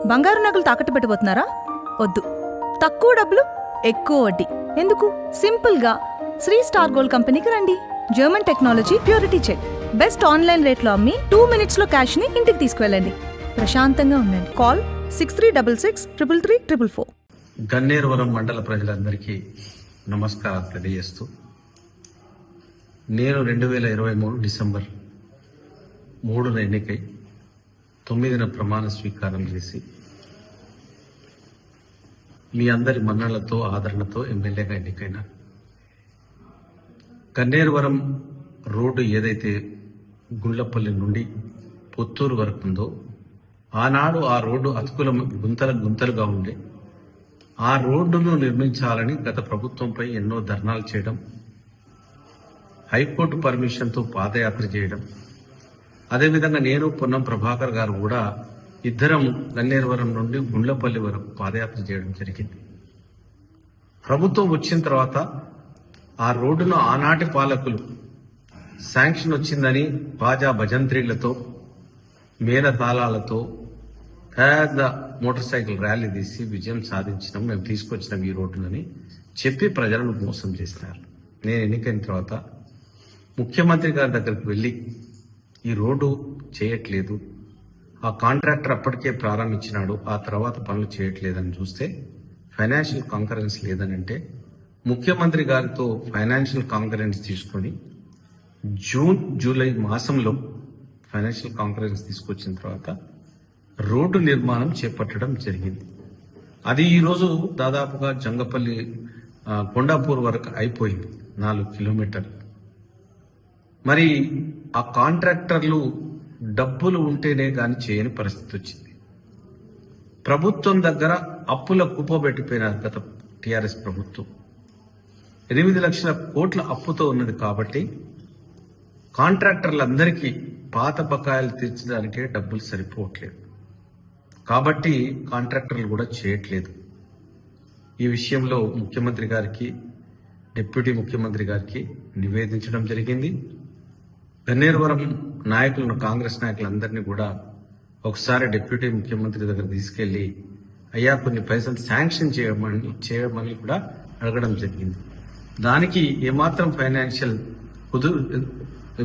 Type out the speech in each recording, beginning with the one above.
బంగారు నగలు తాకట్టు పెట్టబోతున్నారా? వద్దు. తక్కువ డబ్బులు, ఎక్కువ వడ్డీ ఎందుకు? సింపుల్ గా శ్రీ స్టార్ గోల్డ్ కంపెనీకి రండి. German technology, purity check, best online రేట్లో అమ్మి 2 minutes లో క్యాష్ ని ఇంటికి తీసుకువెళ్ళండి. ప్రశాంతంగా ఉండండి. కాల్ 6366333444. గన్నేరువరం మండల ప్రజలందరికీ నమస్కారాలు తెలియజేస్తూ, నేను 2023 డిసెంబర్ 3న ఎన్నికై 9న ప్రమాణ స్వీకారం చేసి మీ అందరి మన్నలతో ఆదరణతో ఎమ్మెల్యేగా ఎన్నికైన గన్నేరువరం రోడ్డు ఏదైతే గుండ్లపల్లి నుండి పుత్తూరు వరకు ఉందో, ఆనాడు ఆ రోడ్డు అతుకుల గుంతలుగా ఉండే ఆ రోడ్డును నిర్మించాలని గత ప్రభుత్వంపై ఎన్నో ధర్నాలు చేయడం, హైకోర్టు పర్మిషన్తో పాదయాత్ర చేయడం, అదేవిధంగా నేను పొన్నం ప్రభాకర్ గారు కూడా ఇద్దరం గన్నేరువరం నుండి గుండ్లపల్లి వరకు పాదయాత్ర చేయడం జరిగింది. ప్రభుత్వం వచ్చిన తర్వాత ఆ రోడ్డును ఆనాటి పాలకులు శాంక్షన్ వచ్చిందని బాజా భజంత్రీలతో, మేళతాళాలతో పెద్ద మోటార్ సైకిల్ ర్యాలీ తీసి విజయం సాధించినాం, మేము తీసుకొచ్చినాం ఈ రోడ్డునని చెప్పి ప్రజలను మోసం చేసినారు. నేను ఎన్నికైన తర్వాత ముఖ్యమంత్రి గారి దగ్గరికి వెళ్ళి ఈ రోడ్డు చేయట్లేదు, ఆ కాంట్రాక్టర్ అప్పటికే ప్రారంభించినాడు, ఆ తర్వాత పనులు చేయట్లేదని చూస్తే ఫైనాన్షియల్ కాంకరెన్స్ లేదని అంటే ముఖ్యమంత్రి గారితో ఫైనాన్షియల్ కాంకరెన్స్ తీసుకొని జూన్ జూలై మాసంలో ఫైనాన్షియల్ కాంకరెన్స్ తీసుకొచ్చిన తర్వాత రోడ్డు నిర్మాణం చేపట్టడం జరిగింది. అది ఈరోజు దాదాపుగా జంగపల్లి కొండాపూర్ వరకు అయిపోయింది, 4 కిలోమీటర్లు. మరి ఆ కాంట్రాక్టర్లు డబ్బులు ఉంటేనే కానీ చేయని పరిస్థితి వచ్చింది. ప్రభుత్వం దగ్గర అప్పుల కుప్పబెట్టిపోయినారు గత టీఆర్ఎస్ ప్రభుత్వం. 8 లక్షల కోట్ల అప్పుతో ఉన్నది కాబట్టి కాంట్రాక్టర్లందరికీ పాత బకాయిలు తీర్చడానికే డబ్బులు సరిపోవట్లేదు. కాబట్టి కాంట్రాక్టర్లు కూడా చేయట్లేదు. ఈ విషయంలో ముఖ్యమంత్రి గారికి, డిప్యూటీ ముఖ్యమంత్రి గారికి నివేదించడం జరిగింది. గన్నేరువరం నాయకులను, కాంగ్రెస్ నాయకులందరినీ కూడా ఒకసారి డిప్యూటీ ముఖ్యమంత్రి దగ్గర తీసుకెళ్లి, అయ్యా కొన్ని పైసలు శాంక్షన్ చేయమని కూడా అడగడం జరిగింది. దానికి ఏమాత్రం ఫైనాన్షియల్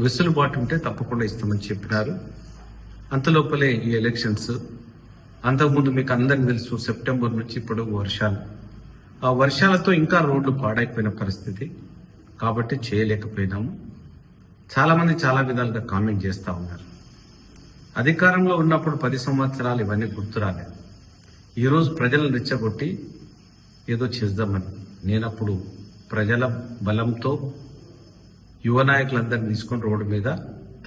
వెసులుబాటు ఉంటే తప్పకుండా ఇస్తామని చెప్పినారు. అంతలోపలే ఈ ఎలక్షన్స్, అంతకుముందు మీకు అందరికీ తెలుసు సెప్టెంబర్ నుంచి ఇప్పుడు వర్షాలు, ఆ వర్షాలతో ఇంకా రోడ్లు పాడైపోయిన పరిస్థితి. కాబట్టి చేయలేకపోయినాము. చాలా మంది చాలా విధాలుగా కామెంట్ చేస్తూ ఉన్నారు. అధికారంలో ఉన్నప్పుడు 10 సంవత్సరాలు ఇవన్నీ గుర్తురాలేదు. ఈరోజు ప్రజలను రెచ్చగొట్టి ఏదో చేద్దామని నేనప్పుడు ప్రజల బలంతో యువ నాయకులందరినీ తీసుకొని రోడ్డు మీద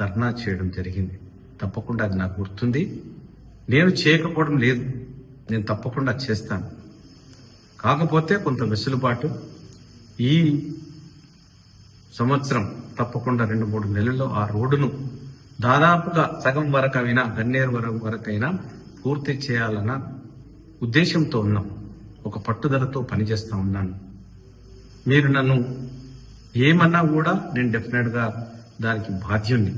ధర్నా చేయడం జరిగింది. తప్పకుండా అది నాకు గుర్తుంది. నేను చేయకపోవడం లేదు, నేను తప్పకుండా చేస్తాను. కాకపోతే కొంత వెసులుబాటు ఈ సంవత్సరం తప్పకుండా 2-3 నెలల్లో ఆ రోడ్డును దాదాపుగా సగం వరకైనా, గన్నేరువరం వరకైనా పూర్తి చేయాలన్న ఉద్దేశంతో ఉన్నాం. ఒక పట్టుదలతో పనిచేస్తా ఉన్నాను. మీరు నన్ను ఏమన్నా కూడా నేను డెఫినెట్గా దానికి బాధ్యుణ్ణి.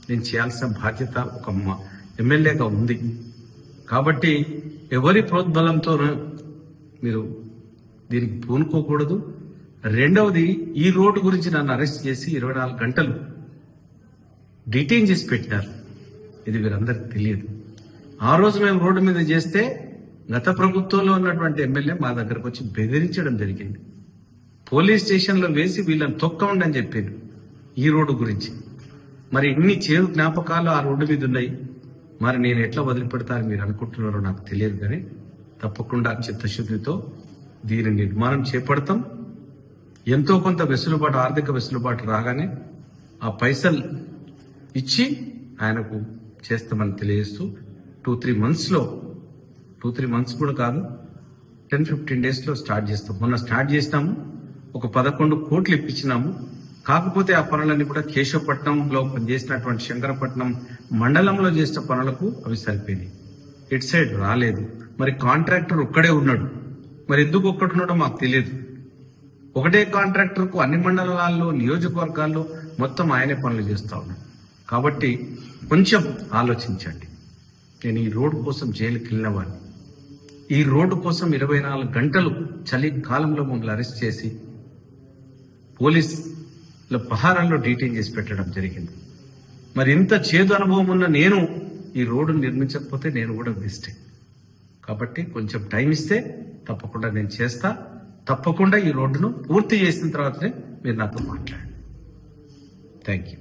నేను చేయాల్సిన బాధ్యత ఒక ఎమ్మెల్యేగా ఉంది. కాబట్టి ఎవరి ప్రోద్బలంతో మీరు దీనికి పూనుకోకూడదు. రెండవది, ఈ రోడ్డు గురించి నన్ను అరెస్ట్ చేసి 24 గంటలు డిటైన్ చేసి పెట్టినారు. ఇది వీరందరికీ తెలియదు. ఆ రోజు మేము రోడ్డు మీద చేస్తే గత ప్రభుత్వంలో ఉన్నటువంటి ఎమ్మెల్యే మా దగ్గరకు వచ్చి బెదిరించడం జరిగింది. పోలీస్ స్టేషన్లో వేసి వీళ్ళని తొక్కమండి అని చెప్పారు ఈ రోడ్డు గురించి. మరి ఇన్ని చేదు జ్ఞాపకాలు ఆ రోడ్డు మీద ఉన్నాయి. మరి నేను ఎట్లా వదిలిపెడతానని మీరు అనుకుంటున్నారో నాకు తెలియదు, కానీ తప్పకుండా చిత్తశుద్ధితో దీని నిర్మాణం చేపడతాం. ఎంతో కొంత వెసులుబాటు, ఆర్థిక వెసులుబాటు రాగానే ఆ పైసలు ఇచ్చి ఆయనకు చేస్తామని తెలియజేస్తూ 2-3 మంత్స్లో, 2-3 మంత్స్ కూడా కాదు, 10-15 డేస్లో స్టార్ట్ చేస్తాం. మొన్న స్టార్ట్ చేసినాము, ఒక 11 కోట్లు ఇప్పించినాము. కాకపోతే ఆ పనులన్నీ కూడా కేశవపట్నంలో చేసినటువంటి శంకరపట్నం మండలంలో చేసిన పనులకు అవి సరిపోయినాయి. ఇటు సైడ్ రాలేదు. మరి కాంట్రాక్టర్ ఒక్కడే ఉన్నాడు. మరి ఎందుకు ఒక్కడున్నాడో మాకు తెలియదు. ఒకటే కాంట్రాక్టర్కు అన్ని మండలాల్లో, నేను ఈ రోడ్డు కోసం జైలుకి వెళ్ళినవాడిని. ఈ రోడ్డు కోసం 24 గంటలు చలి కాలంలో మమ్మల్ని అరెస్ట్ చేసి పోలీసుల పహారాల్లో డీటైన్ చేసి పెట్టడం జరిగింది. మరి ఇంత చేదు అనుభవం ఉన్న నేను ఈ రోడ్డును నిర్మించకపోతే నేను కూడా వేస్టే. కాబట్టి కొంచెం టైం ఇస్తే తప్పకుండా నేను చేస్తా. తప్పకుండా ఈ రోడ్డును పూర్తి చేసిన తర్వాతనే మీరు నాతో మాట్లాడండి. Thank you.